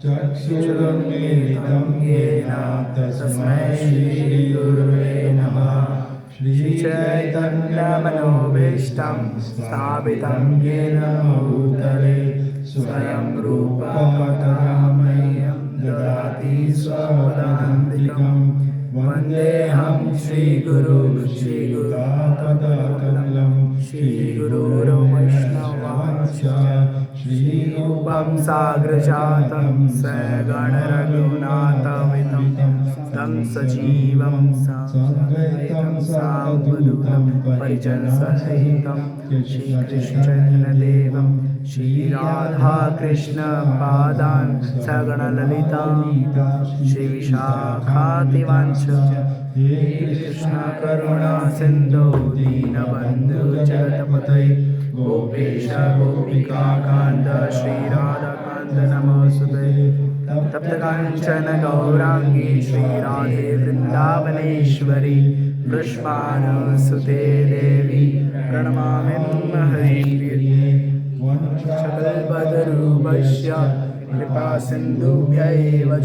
चक्षुरुन्मीलितं येन तस्मै श्रीगुरुवे नमः। श्रीचैतन्यमनोभीष्टं स्थापितं येन भूतले स्वयं रूपः करुणामयं ददाति स्वपदान्तिकं। वन्देऽहं श्रीगुरुं श्रीयुतापदकमलं श्रीगुरुं वैष्णवांश्च श्रीरूपं साग्रजातं सगणरघुनाथान्वितं तं सजीवं साद्वैतं सावधूतं परिजनसहितं श्रीकृष्णचैतन्यदेवं श्रीराधाकृष्णपादान् सगणललिता श्रीविशाखादिवांश हे कृष्ण करुणा सिन्धो दीनबन्धु जगत्पते गोपेश गोपिका कान्त श्रीराधाकान्त नमोऽस्तुते। तप्तकाञ्चन गौराङ्गी श्रीराधे वृन्दावनेश्वरी वृषभानुसुते देवी प्रणमामि हरिप्रिये। वंशकल्पतरुभ्यश्च कृपा सिन्धुभ्यैव च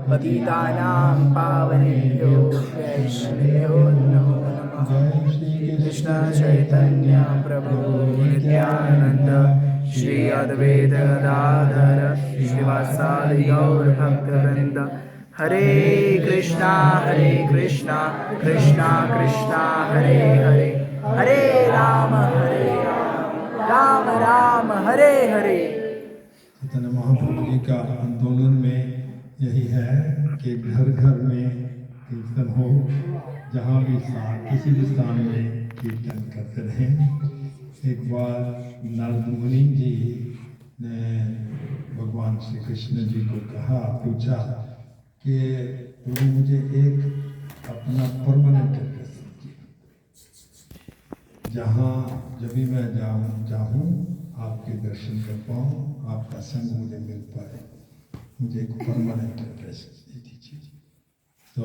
पतितानां पावनेभ्यो वैष्णवेभ्यो नमो नमः। कृष्ण चैतन्य प्रभु नित्यानंद श्री अद्वैत गदाधर श्रीवासादि गौर भक्तवृंद। हरे कृष्णा कृष्णा कृष्णा हरे हरे, हरे राम राम राम हरे हरे। चैतन्य महाप्रभु जी का आंदोलन में यही है कि घर घर में कीर्तन हो, जहाँ भी स्थान किसी भी स्थान में कीर्तन करते रहें। एक बार नारद मुनि जी ने भगवान श्री कृष्ण जी को कहा, पूछा कि प्रभु मुझे एक अपना परमानेंट एड्रेस दीजिए, जहाँ जब भी मैं चाहूँ आपके दर्शन कर पाऊँ, आपका संग मुझे मिल पाए, मुझे एक परमानेंट एड्रेस दे दीजिए। तो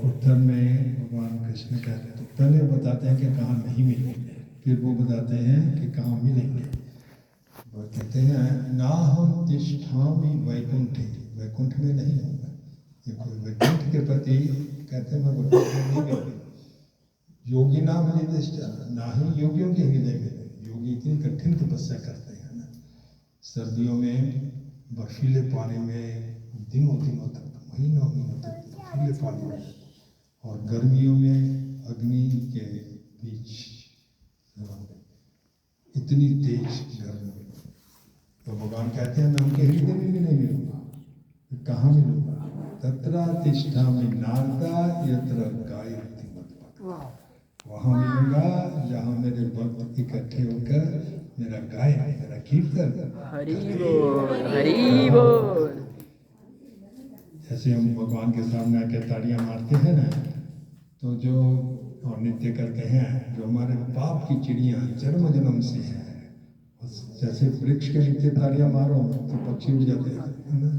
उत्तर में भगवान कृष्ण कहते हैं, तो पहले बताते हैं कि कहाँ नहीं मिलेंगे, फिर वो बताते हैं कि कहाँ मिलेंगे। वो कहते हैं ना हम तिष्ठामि वैकुंठे, वैकुंठ में नहीं होगा। ये कोई वैकुंठ के प्रति कहते हैं मैं वैकुंठ में नहीं गए। योगी नाम निर्दिष्ट, ना ही योगियों के हृदय में। योगी इतनी कठिन तपस्या करते हैं ना, सर्दियों में बर्फीले पानी में दिनों तक, महीनों तक बर्फीले पानी में, और गर्मियों में अग्नि के बीच इतनी तेज गर्मी। तो भगवान कहते हैं मैं उनके हृदय में भी नहीं मिलूंगा। कहाँ मिलूंगा? तत्रा तिष्ठामि नारदा यत्र गायत्री मद्भक्त, वहाँ मिलूंगा जहाँ मेरे भक्त इकट्ठे होकर मेरा गायन, मेरा कीर्तन। हरि बोल, हरि बोल। जैसे हम भगवान के सामने आके तालियां मारते हैं ना, तो जो और नृत्य करते हैं, जो हमारे पाप की चिड़ियाँ जन्म से हैं, जैसे वृक्ष के नीचे तालियां मारो तो पक्षी उड़ जाते हैं ना,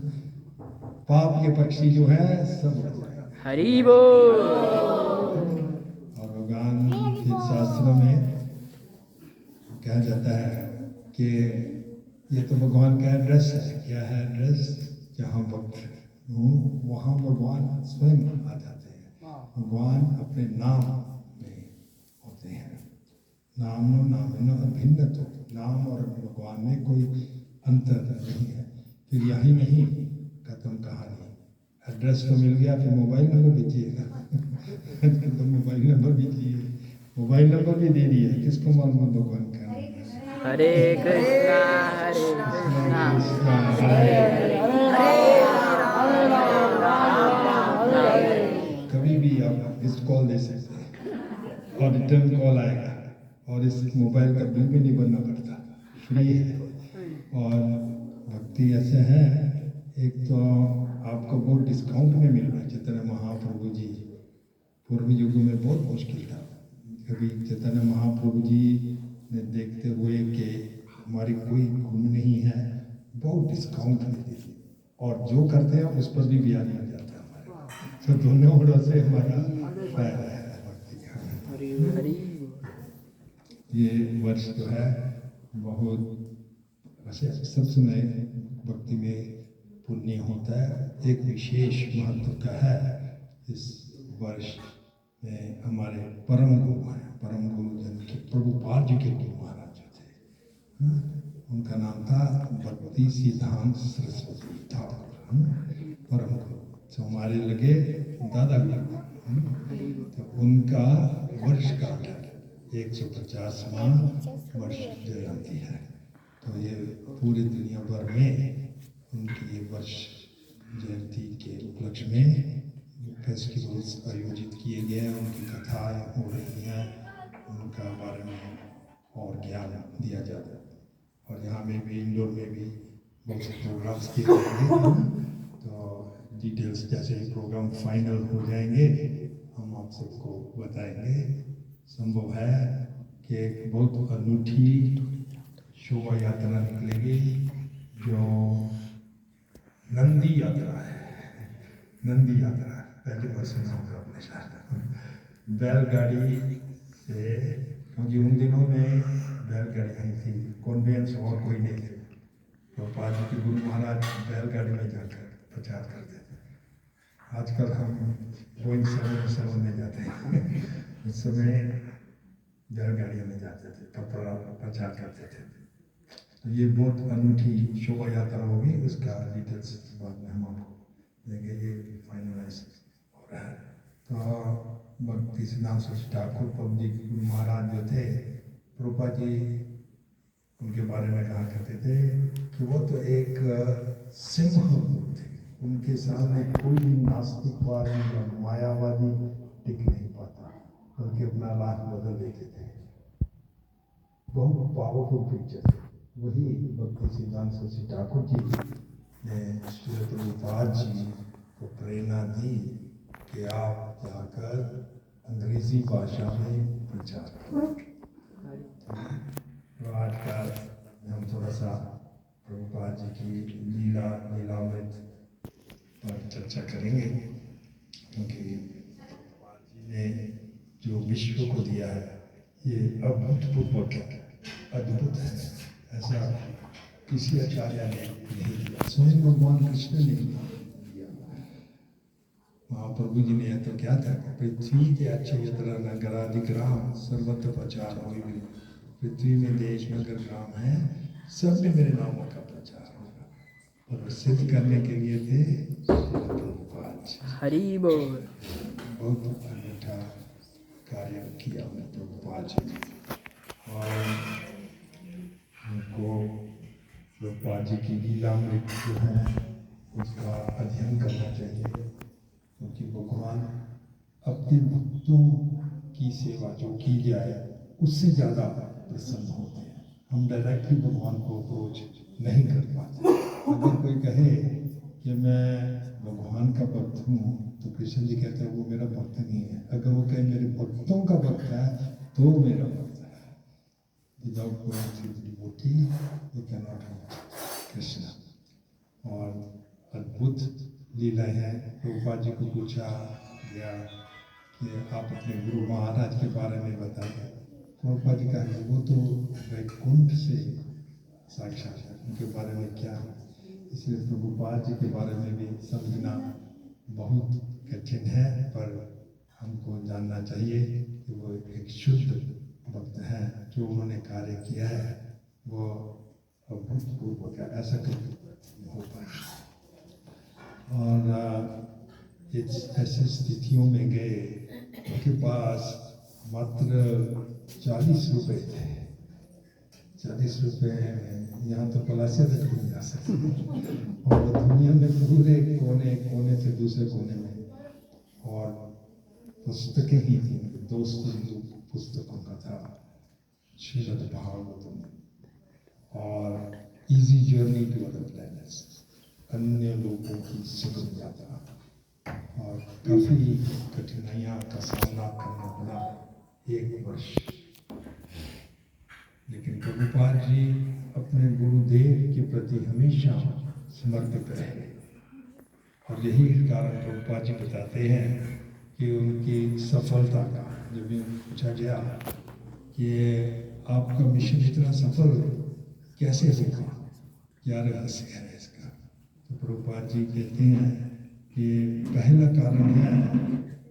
पाप के पक्षी जो है सब उड़ जाते हैं। हरि बोल। और भगवान के शास्त्रों में कहा जाता है कि ये तो भगवान का एड्रेस है। क्या है एड्रेस? जहाँ भक्त हूँ वहाँ भगवान स्वयं आ जाते हैं। भगवान अपने नाम में होते हैं। नामो नामिनो अभिन्न, तो नाम और भगवान में कोई अंतर नहीं है। फिर यही नहीं, खत्म कहानी। एड्रेस तो मिल गया, फिर मोबाइल नंबर भी चाहिए। तो मोबाइल नंबर भी चाहिए, मोबाइल नंबर भी दे दिया। किसको मालूम है भगवान का? हरे कृष्णा हरे कभी भी आप मिस्ड कॉल दे सकते हैं और रिटर्न कॉल आएगा, और इस मोबाइल का बिल भी नहीं भरना पड़ता, फ्री है। और भक्ति ऐसे है, एक तो आपको बहुत डिस्काउंट में मिल रहा है। चैतन्य महाप्रभु जी पूर्व युगों में बहुत मुश्किल था। कभी चैतन्य महाप्रभु जी ने देखते हुए कि हमारी कोई गुण नहीं है, बहुत डिस्काउंट में दे दिए, और जो करते हैं उस पर भी ब्याज मिल जाता है हमारे। तो दोनों ओर से हमारा फायदा है भक्ति का। ये वर्ष जो है बहुत वैसे सब समय भक्ति में पुण्य होता है। एक विशेष महत्व का है इस वर्ष में हमारे परम गुरु हैं, परम गुरु जन के प्रभुपाद जी के गुरु महाराज जो थे, उनका नाम था भक्ति सिद्धांत सरस्वती ठाकुर, परम गुरु। तो हमारे लगे दादा गुरु, तो उनका वर्ष का 150वां वर्ष जयंती है। तो ये पूरी दुनिया भर में उनकी ये वर्ष जयंती के उपलक्ष्य में फेस्टिवल्स आयोजित किए गए हैं, उनकी कथाएं हो रही हैं, उनका बारे में और ज्ञान दिया जाता है। और यहाँ में भी, इंडोर में भी बहुत से प्रोग्राम्स किए जाएंगे। तो डिटेल्स जैसे ही प्रोग्राम फाइनल हो जाएंगे हम आप सबको बताएंगे। संभव है कि एक बहुत अनूठी शोभा यात्रा निकलेगी जो नंदी यात्रा है। नंदी यात्रा पहली बार सुना होगा अपने साथ, बैलगाड़ी से, क्योंकि उन दिनों में बैलगाड़ी नहीं थी, कॉन्वेंस और कोई नहीं थे। तो पाजी के गुरु महाराज बैलगाड़ी में जाकर प्रचार करते थे। आजकल हम बोइंग 707 में जाते हैं, उस समय बैलगाड़ियों में जाते थे, कपड़ा प्रचार करते थे। तो ये बहुत अनूठी शोभा यात्रा होगी, उसका डिटेल्स बाद में हम आपको देंगे। ये फाइनलाइज हो रहा है। तो भक्ति सिद्धांत सरस्वती ठाकुर प्रभु जी के गुरु महाराज जो थे, प्रभुपाद जी उनके बारे में कहा करते थे कि वो तो एक सिंह थे, उनके सामने कोई नास्तिकवादी या मायावादी टिक नहीं पाता, उनके अपना राह बदल देते थे। बहुत पावरफुल पिक्चर थे। वही भक्ति सिद्धांत सरस्वती ठाकुर जी ने श्री प्रभुपाद जी को प्रेरणा दी कि आप जाकर अंग्रेजी भाषा में प्रचार करें। तो आज का हम थोड़ा सा प्रभुपाद जी की लीलामृत पर चर्चा करेंगे, क्योंकि प्रभुपाद जी ने जो विश्व को दिया है ये अभूतपूर्व है, अद्भुत है। ऐसा किसी आचार्य ने नहीं दिया, स्वयं भगवान कृष्ण ने दिया। महाप्रभु जी ने तो क्या था, पृथ्वी के अच्छे यत्र नगराधिग्राम सर्वत्र प्रचार हो। पृथ्वी में देश नगर ग्राम है, सब में मेरे नामों का प्रचार होगा। और सिद्ध करने के लिए थे प्रभुपाद जी। हरि बोल। बहुत अनूठा कार्य किया हमने प्रभुपाद जी ने, और उनको प्रभुपाद जी की लीलामृत जो है उसका अध्ययन करना चाहिए, क्योंकि भगवान अपने भक्तों की सेवा जो की जाए उससे ज़्यादा प्रसन्न होते हैं। हम डायरेक्टली भगवान को अप्रोच नहीं कर पाते। अगर कोई कहे कि मैं भगवान का भक्त हूँ, तो कृष्ण जी कहते हैं वो मेरा भक्त नहीं है। अगर वो कहे मेरे भक्तों का भक्त है तो मेरा भक्त है। Without going through the devotee you can not reach Krishna. और अद्भुत लीलाएं हैं। प्रभुपाद जी को पूछा गया कि आप अपने गुरु महाराज के बारे में बताइए। प्रभुपाद जी कहा वो तो वैकुंठ से साक्षात है, उनके बारे में क्या है। इसलिए प्रभुपाद जी के बारे में भी समझना बहुत कठिन है, पर हमको जानना चाहिए कि वो एक शुद्ध भक्त है। जो उन्होंने कार्य किया है वो अभूतपूर्व का, ऐसा कभी हो पाए। और ऐसी स्थितियों में गए, उनके पास मात्र 40 रुपए थे। 40 रुपए यहाँ तो पलासे तक नहीं जा सकते, और दुनिया में पूरे कोने कोने से दूसरे कोने में, और पुस्तकें ही थी। 200 पुस्तकों का था श्रीमद् भागवतम, और easy journey to other planets, अन्य लोगों की सुगम यात्रा। और काफ़ी कठिनाइयाँ का सामना करना पड़ा 1 वर्ष, लेकिन प्रभुपाद जी अपने गुरुदेव के प्रति हमेशा समर्पित रहे। और यही कारण प्रभुपाद जी बताते हैं कि उनकी सफलता का, जब भी पूछा गया कि आपका मिशन इतना सफल कैसे होगा, क्या रहस्य है इसका, प्रभुपाद जी कहते हैं कि पहला कारण है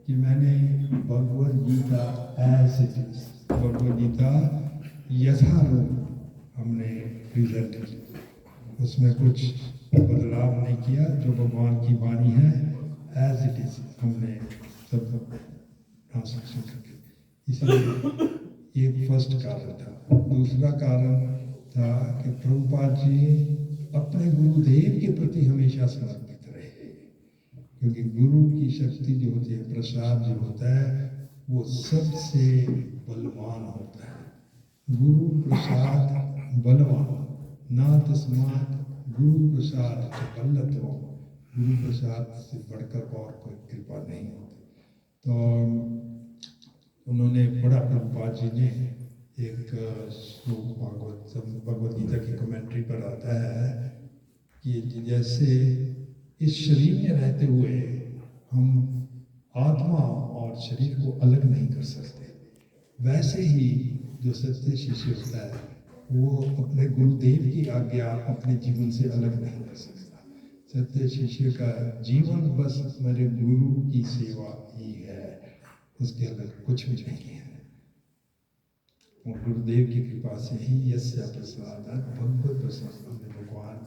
कि मैंने Bhagavad Gita as it is, Bhagavad Gita Yatharup हमने प्रेजेंट की, उसमें कुछ बदलाव नहीं किया, जो भगवान की वाणी है एज इट इज हमने सब ट्रांसलेशन करके, इसलिए ये फर्स्ट कारण था। दूसरा कारण था कि प्रभुपाद जी अपने गुरुदेव के प्रति हमेशा समर्पित रहे, क्योंकि गुरु की शक्ति जो होती है, प्रसाद जो होता है, वो सबसे बलवान होता है। गुरु प्रसाद बलवान, ना तस्मात गुरु प्रसाद बल्लतो, गुरु प्रसाद से बढ़कर और कोई कृपा नहीं होती। तो उन्होंने पढ़ा, प्रभुपाद जी ने एक श्लोक भगवद गीता की कमेंट्री पर आता है कि जैसे इस शरीर में रहते हुए हम आत्मा और शरीर को अलग नहीं कर सकते, वैसे ही जो सत्य शिष्य होता है वो अपने गुरुदेव की आज्ञा अपने जीवन से अलग नहीं कर सकता। सत्य शिष्य का जीवन बस मेरे गुरु की सेवा ही है, उसके अलग कुछ भी नहीं है। और गुरुदेव की कृपा से ही यस्य प्रसाद भगवत प्रसाद हमें भगवान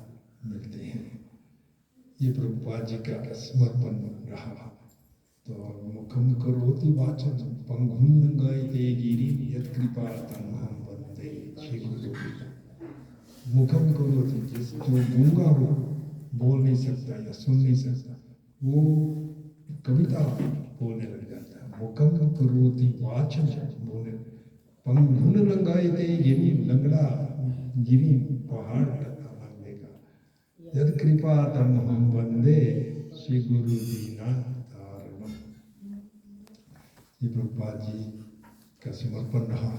मिलते हैं। ये प्रभुपाद जी का समर्पण रहा। तो मुखम करोति वाचन पंगुम लंघयते गिरिम यत् कृपा तमहं वन्दे श्री गुरु। मुखम करोति, जिस जो गूंगा हो, बोल नहीं सकता या सुन नहीं सकता, वो कविता बोलने लग जाता है। मुखम करोति वाचन बोले, पंगुम लंघयते गिरिम, लंगड़ा गिरी पहाड़ लेगा, यत् कृपा तमहं वन्दे श्री गुरु दीना। ये प्रभुपाद जी का समर्पण रहा।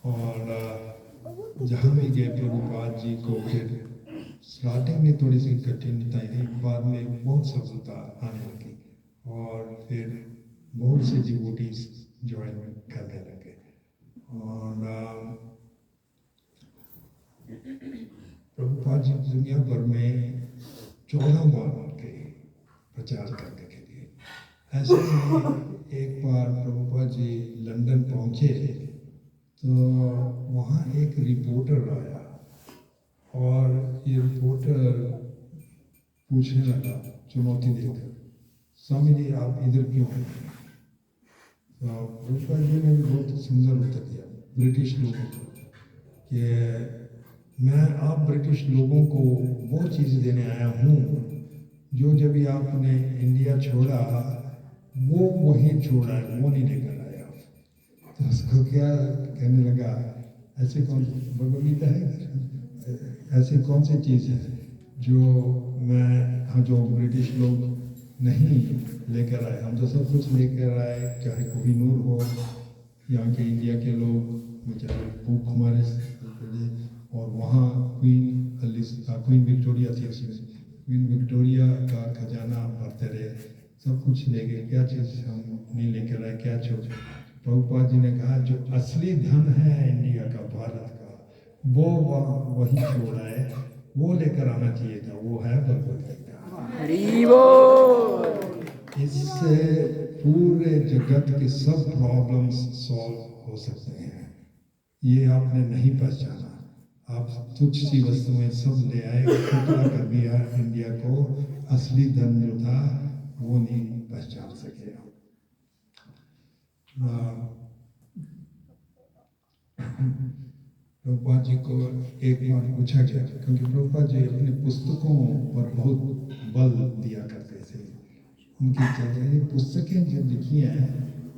और जहाँ भी गए प्रभुपाद जी को, फिर स्टार्टिंग में थोड़ी सी कठिनाई थी, बाद में बहुत सफलता आने लगी और फिर बहुत से डिवोटीज ज्वाइन करने लगे। और प्रभुपाद जी दुनिया भर में 14 बार गए प्रचार करने के लिए। ऐसे में एक बार प्रभुपाद जी लंदन पहुंचे तो वहाँ एक रिपोर्टर आया और ये रिपोर्टर पूछने लगा, चुनौती देकर, स्वामी जी आप इधर क्यों आए? तो प्रभुपाद जी ने बहुत सुंदर उत्तर दिया ब्रिटिश लोगों को कि आप ब्रिटिश लोगों को वो चीज़ देने आया हूँ जो जब भी आपने इंडिया छोड़ा वो वही छोड़ा है, वो नहीं लेकर आया। तो उसको क्या कहने लगा, ऐसे कौन भगवद गीता है, ऐसी कौन सी चीज़ है जो ब्रिटिश लोग नहीं लेकर आए? हम तो सब कुछ लेकर आए, चाहे कोहिनूर हो, यहाँ के इंडिया के लोग बेचारे भूख हमारे, और वहाँ क्वीन विक्टोरिया थी, उसमें क्वीन विक्टोरिया का खजाना भरते रहे, सब कुछ ले गए, क्या चीज़ हम नहीं लेकर आए, क्या छोड़? प्रभुपाद जी ने कहा जो असली धन है इंडिया का, भारत का, वो वही छोड़ा है, वो लेकर आना चाहिए था, वो है भगवद गीता। हरि बोल। इससे पूरे जगत के सब प्रॉब्लम्स सॉल्व हो सकते हैं। ये आपने नहीं पहचाना, आप तुच्छ सी वस्तुएं सब ले आए, खोखला कर दिया इंडिया को, असली धन जो था वो नहीं पहचान सके। प्रभुपाद जी को एक बार पूछा गया, क्योंकि प्रभुपाद जी अपने पुस्तकों पर बहुत बल दिया करते थे। उनकी ये पुस्तकें जो लिखी हैं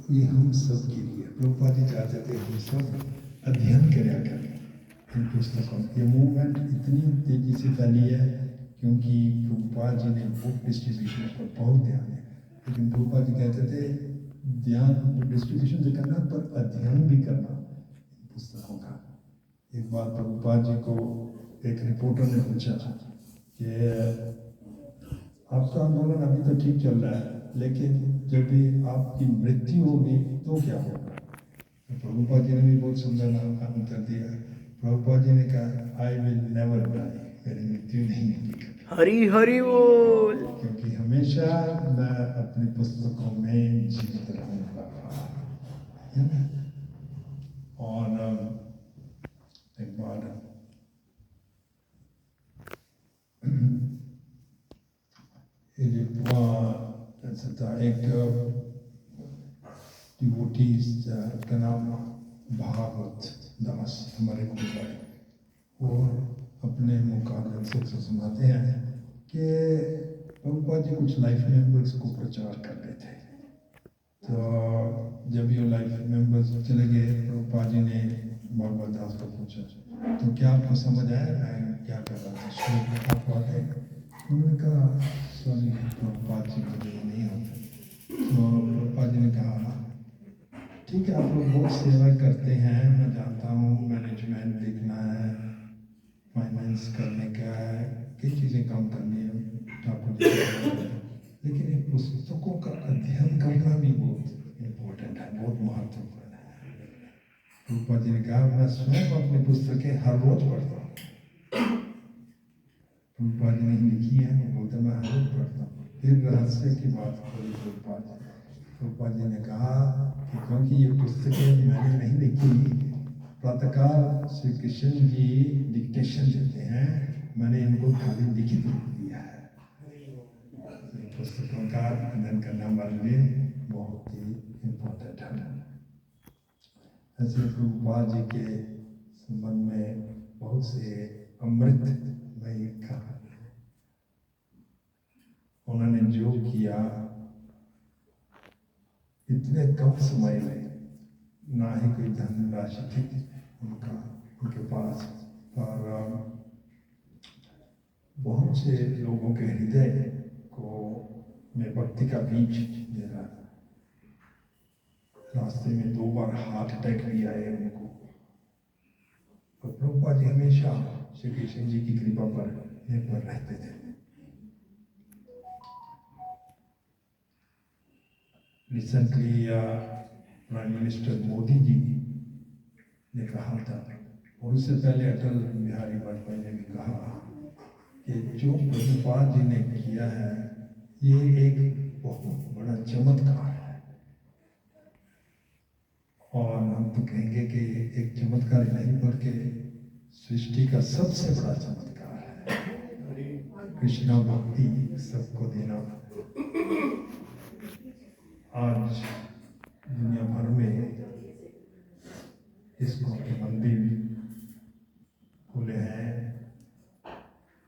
ये हम सब के लिए, प्रभुपाद जी चाहते थे हम सब अध्ययन करें इन पुस्तकों। ये मूवमेंट इतनी तेजी से फैली है क्योंकि प्रभुपाद जी ने बुक डिस्ट्रीब्यूशन पर बहुत ध्यान दिया, लेकिन प्रभुपाद जी कहते थे ध्यान डिस्ट्रीब्यूशन से करना पर अध्ययन भी करना पुस्तकों का। एक बार प्रभुपाद जी को एक रिपोर्टर ने पूछा कि आपका आंदोलन अभी तो ठीक चल रहा है, लेकिन जब भी आपकी मृत्यु होगी तो क्या होगा? तो प्रभुपाद जी ने भी बहुत सुंदर उत्तर दिया। प्रभुपाद जी ने कहा आई विल नेवर डाई, मेरी मृत्यु नहीं होगी। हरी हरी बोल। क्योंकि हमेशा मैं अपनी पुस्तकों में जीवित रहूंगा, है ना? और एक बार ऐसा था, एक डिवोटीज का नाम भागवत दास, हमारे गुरु, वो अपने मुकाबले से सुनाते हैं कि प्रभुपाद जी कुछ लाइफ मेंबर्स को प्रचार कर रहे थे। तो जब ये लाइफ मेंबर्स चले गए, प्रभुपाद जी ने भागवत दास को पूछा, तो क्या आपको समझ आया मैं क्या कर रहा था, श्लोक आपको आते हैं? उन्होंने कहा सॉरी प्रभुपाद जी, मुझे नहीं आता। तो प्रभुपाद जी ने कहा ठीक है, आप लोग बहुत सेवा करते हैं, मैं जानता हूँ, मैनेजमेंट देखना है, फाइनेंस करने का है, कई चीज़ें काम करनी है ठाकुर जी, लेकिन इन पुस्तकों का अध्ययन करना भी बहुत इम्पोर्टेंट है, बहुत महत्वपूर्ण है। प्रभुपाद जी ने कहा मैं स्वयं अपनी पुस्तकें हर रोज पढ़ता हूँ। प्रभुपाद जी ने लिखी है, वो बोलते मैं हर रोज पढ़ता हूँ। फिर रहस्य की बात करी प्रभुपाद जी ने कहा कि क्योंकि ये पुस्तकें मैंने नहीं लिखी, प्रातःकाल श्री कृष्ण जी डिक्टेशन देते हैं, मैंने इनको खाली लिखित रूप दिया है। पुस्तकों का अध्ययन करना हमारे लिए बहुत ही इम्पोर्टेंट है। ऐसे प्रभुपाद जी के संबंध में बहुत से अमृत में कहा, उन्होंने जो किया इतने कम समय में, ना ही कोई धनराशि थी उनके पास, और बहुत से लोगों के हृदय को में भक्ति का बीज दे रहा था। रास्ते में 2 बार हार्ट अटैक भी आए उनको, और प्रभुपाद जी हमेशा श्री कृष्ण जी की कृपा पर निर्भर रहते थे। Recently prime minister Modi ji ने कहा था, और उससे पहले अटल बिहारी वाजपेयी ने भी कहा कि जो प्रभुपाद जी ने किया है ये एक बहुत बड़ा चमत्कार है। और हम तो कहेंगे कि एक चमत्कार ही नहीं बल्कि सृष्टि का सबसे बड़ा चमत्कार है। कृष्णा भक्ति सबको देना। आज दुनिया भर में इसको के मंदिर खुले हैं,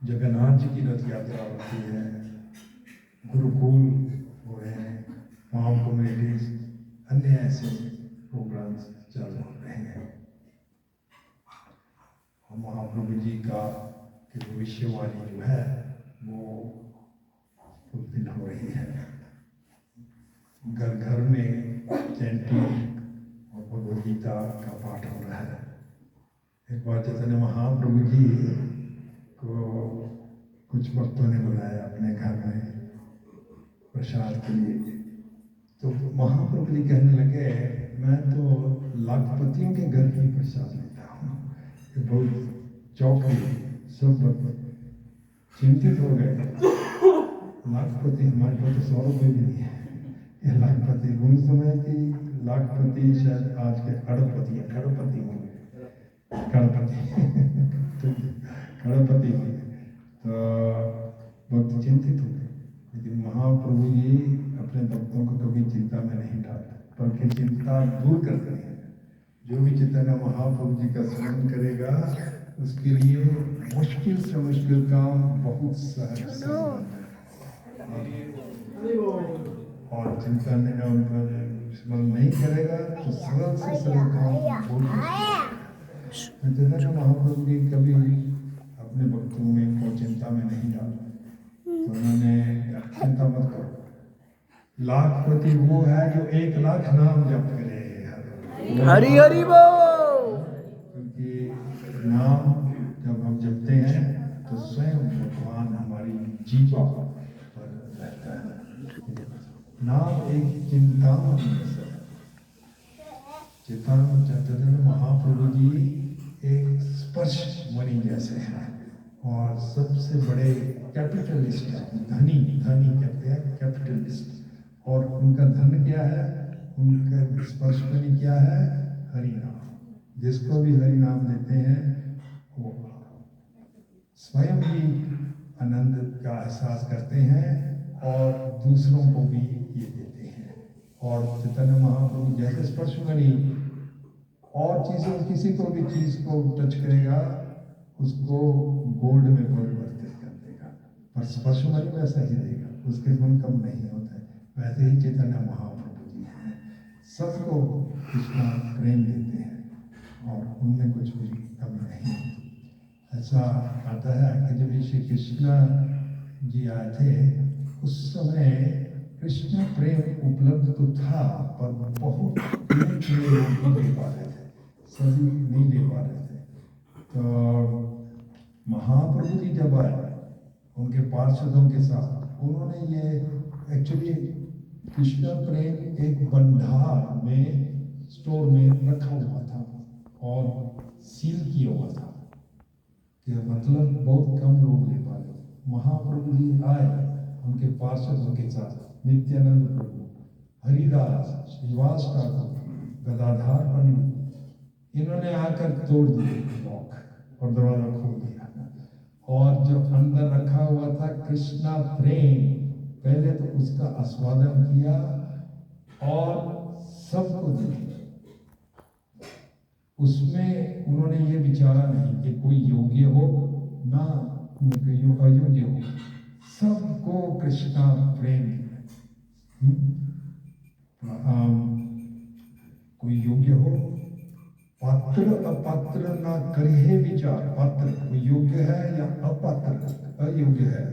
जगन्नाथ जी की रथ यात्रा होती है, गुरुकुल हो रहे हैं, मां कम्युनिटीज, अन्य ऐसे प्रोग्राम्स चल रहे हैं। और महाप्रभु जी का भविष्यवाणी जो है वो फुलफिल हो रही है। घर घर में चैंटिंग और भगवद गीता का पाठ हो रहा है। एक बार चैतन्य महाप्रभु जी को कुछ भक्तों ने बुलाया अपने घर में प्रसाद के लिए, तो महाप्रभु जी कहने लगे मैं तो लाखपतियों के घर की प्रसाद लेता हूँ। ये बहुत चौंक सब चिंतित हो गए। लाखपति हमारे पास तो 100 रुपये भी नहीं है, ये लाखपति उन समय की लाखपति शायद आज के अरबपति है, करोड़पति होंगे, करोड़पति होंगे। तो बहुत चिंतित हो गए, लेकिन महाप्रभु जी अपने भक्तों को कभी चिंता में नहीं डालते, बल्कि चिंता दूर करते हैं। जो भी चैतन्य महाप्रभु जी का स्मरण करेगा उसके लिए मुश्किल से मुश्किल काम बहुत सहज है। और चिंता स्मरण नहीं करेगा तो सरल से सरल काम चैतन्य महाप्रभु जी कभी अपने भक्तों में को चिंता में नहीं डाला। तो उन्होंने चिंता मत करो, लाखपति वो है जो 1 लाख नाम जप करे। हरी हरी बोल। क्योंकि नाम जब हम जपते हैं तो स्वयं भगवान हमारी जीवा पर रहता है। नाम एक चिंतामणि है। चैतन्य महाप्रभु जी एक स्पर्श मणि जैसे हैं, और सबसे बड़े कैपिटलिस्ट हैं, धनी धनी कहते हैं कैपिटलिस्ट। और उनका धन क्या है, उनका स्पर्शमणि क्या है, हरि नाम। जिसको भी हरि नाम देते हैं वो स्वयं भी आनंद का एहसास करते हैं और दूसरों को भी ये देते हैं। और चैतन्य महाप्रभु जैसे स्पर्शमणि और चीज़ों, किसी को भी चीज़ को टच करेगा उसको गोल्ड में परिवर्तित कर देगा, पर स्पर्शमणि वैसा ही रहेगा, उसके गुण कम नहीं होता है। वैसे ही चैतन्य महाप्रभु जी हैं, सबको कृष्णा प्रेम देते हैं और उनमें कुछ भी कमी नहीं होती। ऐसा आता है कि जब श्री कृष्ण जी आए थे उस समय कृष्ण प्रेम उपलब्ध तो था, पर बहुत लोग नहीं ले पा रहे थे, सभी नहीं ले पा रहे थे। तो महाप्रभु जी जब आए उनके पार्षदों के साथ, उन्होंने ये एक्चुअली कृष्ण प्रेम एक भंडार में स्टोर में रखा हुआ था और सील किया हुआ था, कि मतलब बहुत कम लोग ले पा रहे। महाप्रभु जी आए उनके पार्षदों के साथ, नित्यानंद प्रभु, हरिदास, श्रीवास ठाकुर, गदाधार पंडित, इन्होंने आकर तोड़ दिए लॉक और दरवाजा खोल दिया। और जो अंदर रखा हुआ था कृष्णा प्रेम, पहले तो उसका आस्वादन किया और सबको दिया। उसमें उन्होंने ये विचारा नहीं कि कोई योग्य हो ना कोई अयोग्य हो, सबको कृष्णा प्रेम। कोई योग्य हो, पात्र अपात्र ना करिए विचार, पात्र कोई योग्य है या अपात्र अयोग्य है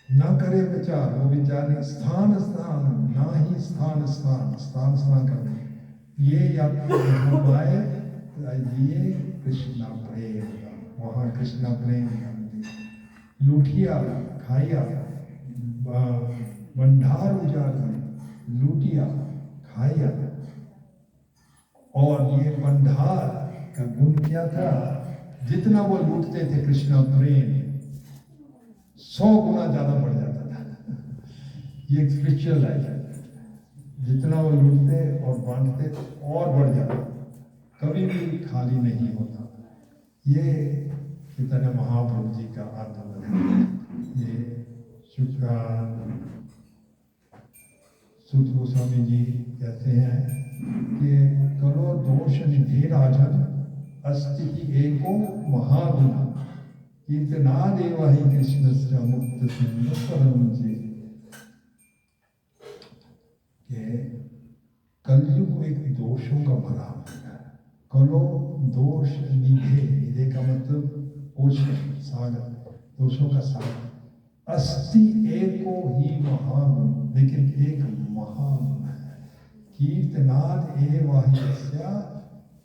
ना करे विचार, वो विचार नहीं। स्थान स्थान ना ही स्थान स्थान स्थान स्थान करने, ये या आए ये कृष्णा प्रेम, वहाँ कृष्णा प्रेम। लूटिया खाइया, भंडार उजाड़ में लूटिया खाइया। और ये भंडार का गुण क्या था, जितना वो लूटते थे कृष्णा प्रेम 100 गुना ज्यादा बढ़ जाता था। ये एक स्पिरिचुअल लाइफ है, जितना वो लूटते और बांटते और बढ़ जाता, कभी भी खाली नहीं होता। ये चैतन्य महाप्रभु जी का आनंद है। ये सूत गोस्वामी जी कहते हैं कि करो दोष निधि राजन अस्तिति एको महागुण कीर्तना देवा ही कृष्ण से मुक्त परम जी। कलयुग एक दोषों का भरा है। कलो दोष निधे, निधे का मतलब ओशन, सागर, दोषों का सागर। अस्ति एको ही महागुण, लेकिन एक महागुण है। कीर्तनाद एवाह्यस्या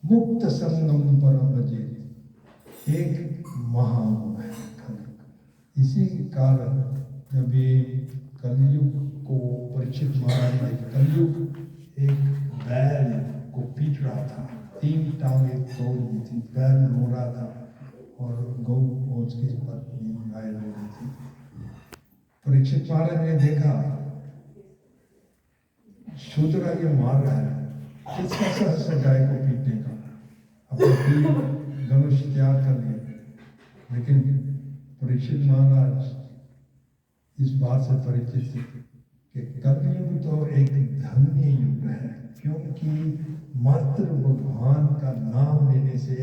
मुक्त संगम परम अजेत, एक महागुण है कलयुग। इसी कारण जब ये कलयुग को परीक्षित महाराज ने, कलयुग एक बैल को पीट रहा था, 3 टांगे तोड़ दी थी, बैल रो रहा था और गौ उसके पत्नी घायल हो गई थी। परीक्षित महाराज ने देखा शूद्र ये मार रहा है, किसका साहस है गाय को पीटने का। अपने तीर धनुष तैयार कर लिए, लेकिन परीक्षित महाराज इस बात से परिचित थे कि कलयुग तो एक धन्य युग है, क्योंकि मात्र भगवान का नाम लेने से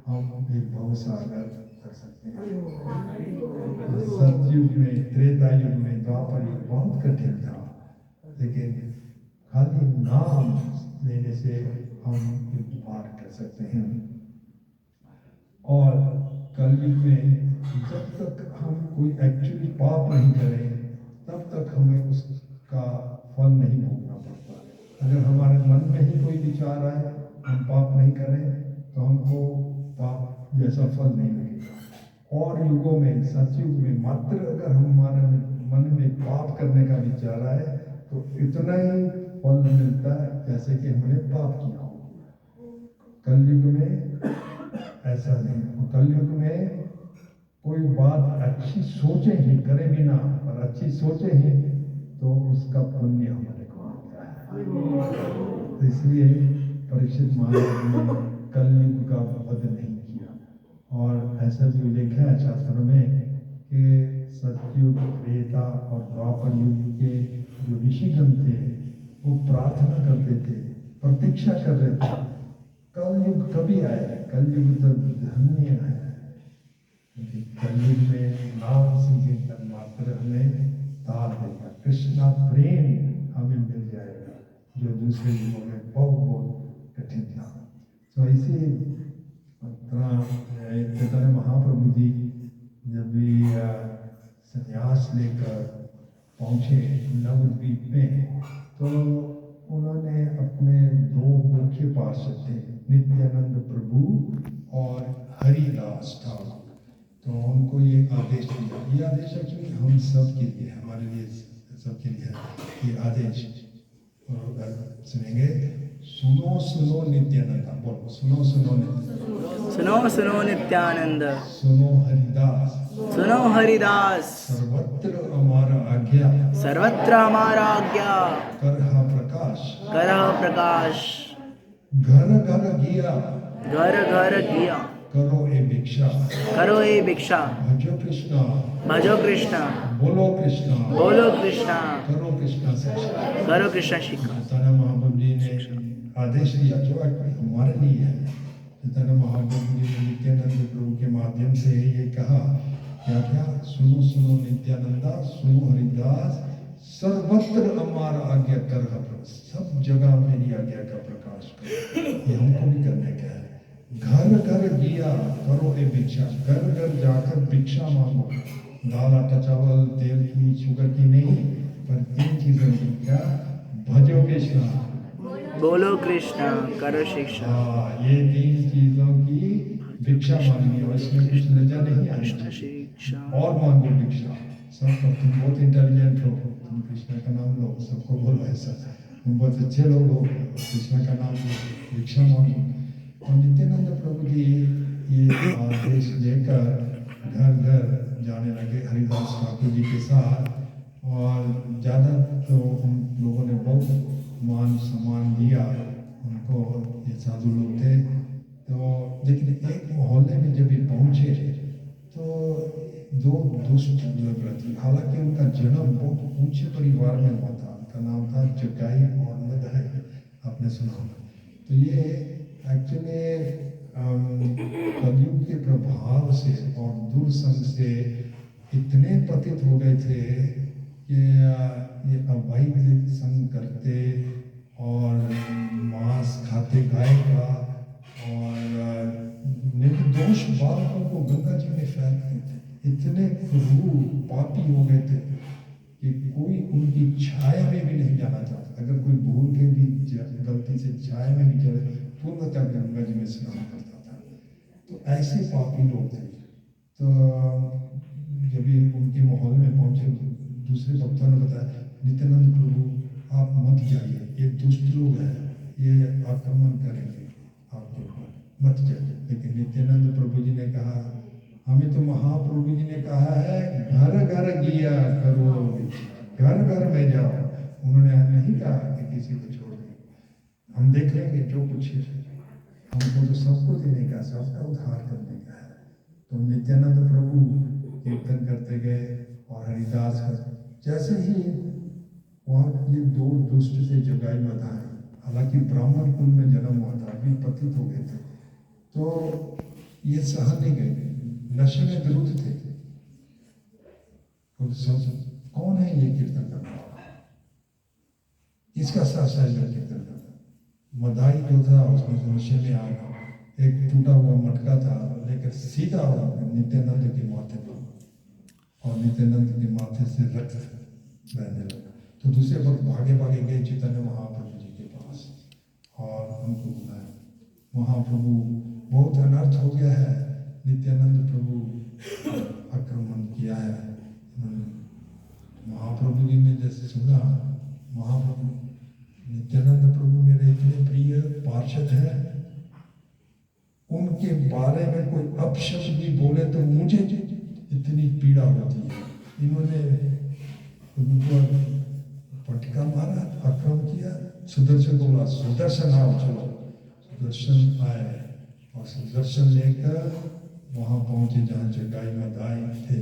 हम एक भवसागर कर सकते हैं। सतयुग में, त्रेता युग में, द्वापर युग बहुत कठिन था, लेकिन खाली नाम लेने से हम पार कर सकते हैं। और कलयुग में जब तक हम कोई एक्चुअली पाप नहीं करें तब तक हमें उसका फल नहीं भोगना पड़ता। अगर हमारे मन में ही कोई विचार आए, हम पाप नहीं करें तो हमको पाप जैसा फल नहीं मिलेगा। और युगों में, सतयुग में मात्र अगर हमारे मन में पाप करने का विचार आए तो इतना ही फल मिलता है जैसे कि हमने पाप किया हो। कलयुग में ऐसा नहीं। कलयुग में कोई बात अच्छी सोचे ही, करे भी ना पर अच्छी सोचे ही, तो उसका पुण्य हमारे को आता है। तो इसलिए परीक्षित महाराज ने कलयुग का वध नहीं किया। और ऐसा भी लिखा है शास्त्र में कि सतयुग, त्रेता और द्वापर युग के जो ऋषिगण थे वो प्रार्थना करते थे, प्रतीक्षा कर रहे थे कलयुग कभी आए, कलयुग तो धन्य है। कलयुग में नाम संकीर्तन मात्र हमें तार देगा, कृष्णा प्रेम हमें मिल जाएगा, जो दूसरे युगों में बहुत बहुत कठिन था। तो ऐसे चैतन्य महाप्रभु जी जब भी संन्यास लेकर पहुँचे नवद्वीप में, तो उन्होंने अपने दो मुख्य पार्षद थे, नित्यानंद प्रभु और हरिदास ठाकुर। तो उनको ये आदेश दिया, ये आदेश एक्चुअली हम सब के लिए, हमारे लिए सबके लिए है ये आदेश। और अगर सुनेंगे, सुनो सुनो नित्यानंद, बोलो सुनो सुनो नित्यानंद, सुनो सुनो नित्यानंद, सुनो हरिदास, सुनो हरिदास, सर्वत्र हमारा आज्ञा, सर्वत्र हमारा आज्ञा, करहा प्रकाश, करह प्रकाश, घर घर गिया, घर घर किया, करो ए भिक्षा, करो ये भिक्षा, भजो कृष्णा, भजो कृष्णा, बोलो कृष्णा, बोलो कृष्णा, करो कृष्णा शिक्षा। करो कृष्णा शिक्षा। चैतन्य महाप्रभु जी ने आदेश दिया जो हमारे लिए है। चैतन्य महाप्रभु जी ने नित्यानंद प्रभु के माध्यम से ये कहा, क्या क्या, सुनो सुनो नित्यानंदा, सुनो हरिदास, सर्वत्र हमारा आज्ञा कर, सब जगह मेरी आज्ञा का प्रकाश करो। ये हमको भी करने का है। घर घर गिया, करो ए भिक्षा, घर घर जाकर भिक्षा मांगो, दाल आटा चावल तेल की शुगर की नहीं, पर तीन चीजों की, क्या, भजो कृष्णा, बोलो कृष्णा, करो शिक्षा। हाँ, ये तीन चीजों की भिक्षा मांगनी है, इसमें कुछ लज्जा नहीं आनी कृष्ण चाहिए। शिक्षा। और मांगो भिक्षा, सबको, तुम बहुत इंटेलिजेंट हो, तुम कृष्ण का नाम लो, सबको बोलो ऐसा, तुम बहुत अच्छे लोग हो, कृष्ण का नाम लो, भिक्षा मांगो। और नित्यानंद प्रभु जी ये आदेश लेकर घर घर जाने लगे हरिदास ठाकुर जी के साथ। और ज़्यादा तो उन लोगों ने बहुत मान सम्मान दिया उनको, ये साधु लोग थे। तो लेकिन एक मोहल्ले में जब ये पहुँचे तो दो दुष्ट व्रती, हालांकि उनका जन्म बहुत ऊंचे परिवार में हुआ था, उनका नाम था जगाई और मदहई, आपने सुना होगा। तो ये एक्चुअली कलयुग के प्रभाव से और दुर्संग से इतने पतित हो गए थे कि ये अवैध संग करते और मांस खाते गाय का, और निर्दोष बालकों को गंगा जी में फेंकते थे। इतने क्रूर पापी हो गए थे कि कोई उनकी छाया में भी नहीं जाना चाहता। अगर कोई भूल के भी गलती से छाया में भी चले, पूर्णतः गंगा जी में स्नान करता था। तो ऐसे पापी लोग थे। तो जब भी उनके माहौल में पहुंचे, दूसरे भक्तों ने बताया, नित्यानंद प्रभु आप मत जाइए, ये दुष्ट लोग हैं, ये आक्रमण करेंगे आपके ऊपर, मत जाइए। लेकिन नित्यानंद प्रभु जी ने कहा, हमें तो महाप्रभु जी ने कहा है घर घर गिया करो, घर घर में जाओ। उन्होंने नहीं कहा कि किसी को छोड़ दो, हम देख लेंगे जो कुछ है, हमको तो सबको देने का, सबका उद्धार करने का है। तो नित्यानंद प्रभु कीर्तन करते गए और हरिदास का, जैसे ही वहाँ ये दो दुष्ट थे जगाई मधाई, हालांकि ब्राह्मण कुल में जन्म हुआ था, अभी पतित हो गए थे, तो ये सहन नहीं गए, नशे में विरुद्ध थे। कौन है ये कीर्तन करने वाला, इसका साथ में कीर्तन करता। मदाई जो था उसमें से नशे में आ गया, एक टूटा हुआ मटका था लेकर सीधा नित्यानंद के माथे पर, और नित्यानंद के माथे से रक्त बहने लगा। तो दूसरे वक्त भागे भागे गए चैतन्य महाप्रभु जी के पास और उनको बुलाया, महाप्रभु बहुत अनर्थ हो गया है, नित्यानंद प्रभु आक्रमण किया है। महाप्रभु जी ने जैसे सुना, महाप्रभु, नित्यानंद प्रभु मेरे इतने प्रिय पार्षद हैं, उनके बारे में कोई अपशब्द भी बोले तो मुझे इतनी पीड़ा होती है। इन्होंने उनको पटका मारा, आक्रमण किया, सुदर्शन को बोला सुदर्शन आओ, चलो। सुदर्शन आए और सुदर्शन लेकर वहाँ पहुँचे जहाँ जगाई में दाई थे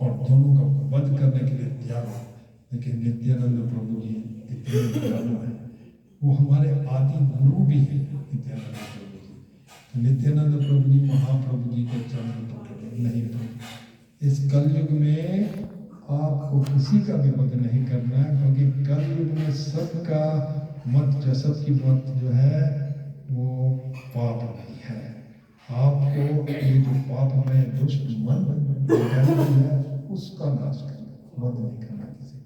और दोनों का वध करने के लिए तैयार हो। लेकिन नित्यानंद प्रभु जी इतने दयालु हैं, वो हमारे आदि गुरु भी हैं नित्यानंद प्रभु जी। तो नित्यानंद प्रभु जी महाप्रभु जी के चरण पकड़े नहीं पकड़े। इस कलयुग में आपको किसी का भी मत नहीं करना है, क्योंकि कलयुग में सबका मत जो सबकी मत जो है वो पाप नहीं है। आपको ये जो पाप में दुष्ट मन है उसका नाश करना, मत नहीं करना किसी।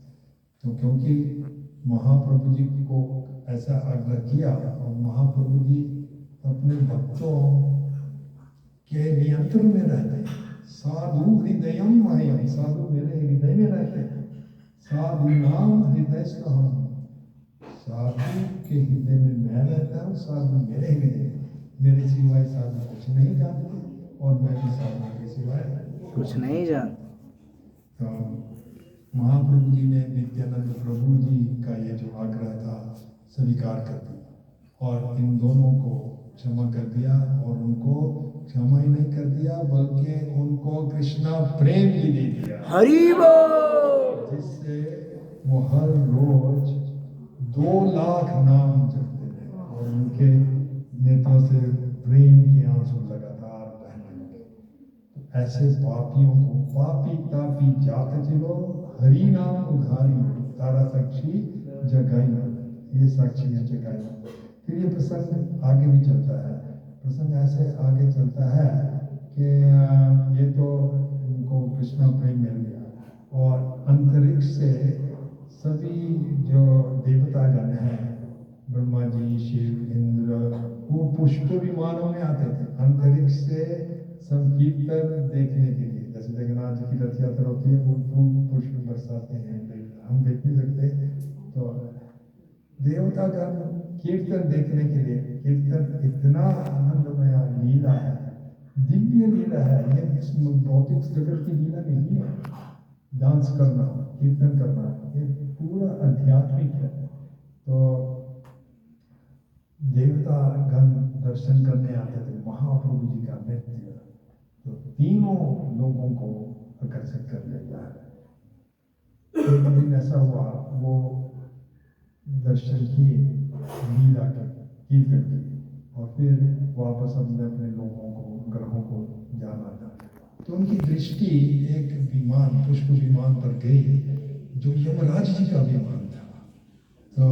तो क्योंकि महाप्रभु जी को ऐसा आग्रह किया और महाप्रभु जी अपने भक्तों के नियंत्रण में रहते हैं। साधु हृदयम मह्यम, साधु मेरे हृदय में रहते हैं। साधु नाम हृदय हम, साधु के हृदय में मैं रहता हूँ, साधु मेरे हृदय में। मेरे सिवाय साधु कुछ नहीं जानते और मैं भी साधु के सिवाय कुछ नहीं जानता। तो महाप्रभु जी ने नित्यानंद प्रभु जी का ये जो आग्रह था स्वीकार कर दिया और इन दोनों को क्षमा कर दिया। और उनको क्षमा ही नहीं कर दिया बल्कि उनको कृष्णा प्रेम भी दे दिया, हरि बोल। जिससे वो हर रोज 2 लाख नाम जपते थे और उनके नेत्रों से प्रेम के आंसू लगातार बहने लगे। ऐसे पापियों को पापी तापी जात जिलो, हरि नाम उधारी तारा साक्षी जगाई, ये साक्षी है जगाई। फिर ये प्रसंग आगे भी चलता है। प्रसंग ऐसे आगे चलता है कि ये तो इनको कृष्णा प्रेम मिल गया और अंतरिक्ष से सभी जो देवतागण हैं, ब्रह्मा जी, शिव, इंद्र, वो पुष्प विमानों में आते थे अंतरिक्ष से संकीर्तन देखने के लिए। जैसे जगन्नाथ जी की रथ यात्रा होती है, वो पुष्प बरसाते हैं, हम देख नहीं सकते। तो देवतागण कीर्तन देखने के लिए, कीर्तन इतना आनंदमय लीला है, दिव्य लीला है, ये भौतिक जगत की लीला नहीं है। डांस करना, कीर्तन करना, ये पूरा आध्यात्मिक है। तो देवतागण दर्शन करने आते थे महाप्रभु जी का नृत्य, तो तीनों लोगों को आकर्षित कर लेता है। एक दिन ऐसा हुआ, वो दर्शन किए लीला के, कीर्तन की, और फिर वापस अपने अपने लोगों को, ग्रहों को जाना था। तो उनकी दृष्टि एक विमान, पुष्प विमान पर गई जो यमराज जी का विमान था। तो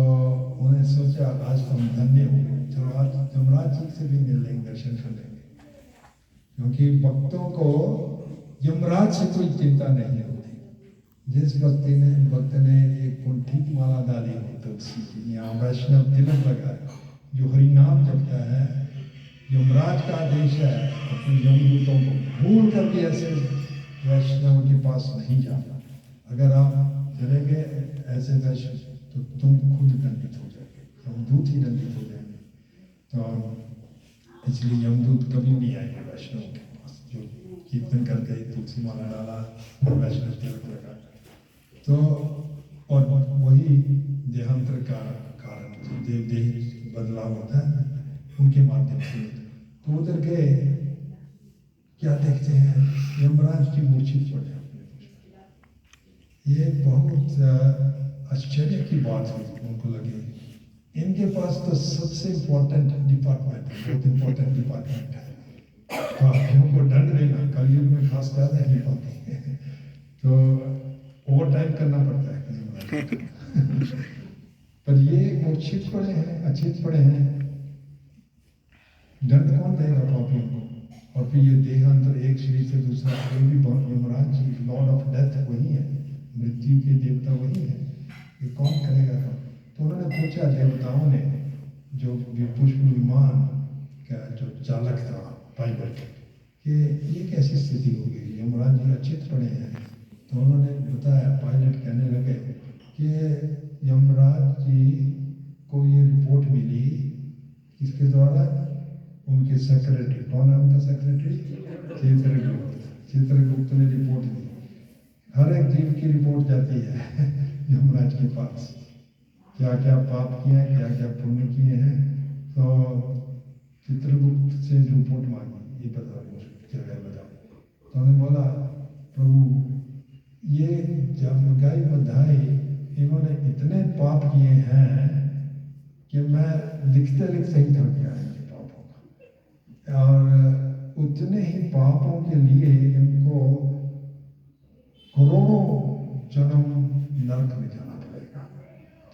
उन्हें सोचा आज तो हम धन्य हो गए, चलो आज यमराज जी से भी मिल लेंगे, दर्शन कर लेंगे। क्योंकि भक्तों को यमराज से कोई चिंता नहीं होती। जिस भक्त ने एक कुंठी माला डाली हो तुलसी की, यहाँ वैष्णव तिलक लगाए, जो हरि नाम जपता है, यमराज का आदेश है अपने यमदूतों को भूल कर भी ऐसे वैष्णव के पास नहीं जाना। अगर आप चलेंगे ऐसे वैष्णव तो तुम खुद दंडित हो जाएंगे, यमदूत ही दंडित हो जाएंगे। तो इसलिए यमदूत कभी नहीं आएंगे वैष्णव के पास जो कीर्तन करके तुलसी माला डाला, वैष्णव तिलक लगा। तो और वही देहांतर का कारण, देह बदलाव होता है उनके माध्यम से। तो उधर गए, क्या देखते हैं, यमराज की मूर्छित पड़े अपने। ये बहुत आश्चर्य की बात हुई उनको लगी। इनके पास तो सबसे इम्पोर्टेंट डिपार्टमेंट है, बहुत इम्पोर्टेंट डिपार्टमेंट है, पापियों को दंड देना। कलयुग में खास ज्यादा नहीं पाते, तो ओवर टाइम करना पड़ता है। पर ये मूर्छित पड़े हैं, अचित पड़े हैं, दंड कौन देगा पापियों को? और फिर ये देहांतर एक शरीर से दूसरा, ये भी Yamraj ji Lord of death वही है, मृत्यु के देवता वही है, ये कौन करेगा? तो उन्होंने पूछा देवताओं ने, जो पुष्प विमान का जो चालक था पायलट, कि ये कैसी स्थिति हो गई, यमराज जी अचित पड़े हैं। तो उन्होंने बताया, पायलट कहने लगे कि यमराज जी को ये रिपोर्ट मिली, किसके द्वारा? उनके सेक्रेटरी, कौन है उनका सेक्रेटरी? चीफ सेक्रेटरी, चित्रगुप्त ने रिपोर्ट दी, हर एक जीव की रिपोर्ट जाती है यमराज के पास, क्या क्या पाप किए हैं, क्या क्या पुण्य किए हैं। तो चित्रगुप्त से रिपोर्ट मांगी, ये बताओ क्या है बताओ। तो उन्होंने बोला प्रभु ये जमगाई मधाई इन्होंने इतने पाप किए हैं कि मैं लिखते लिखते ही थक गया इनके पापों का, और उतने ही पापों के लिए इनको करोड़ों जन्म नरक में जाना पड़ेगा।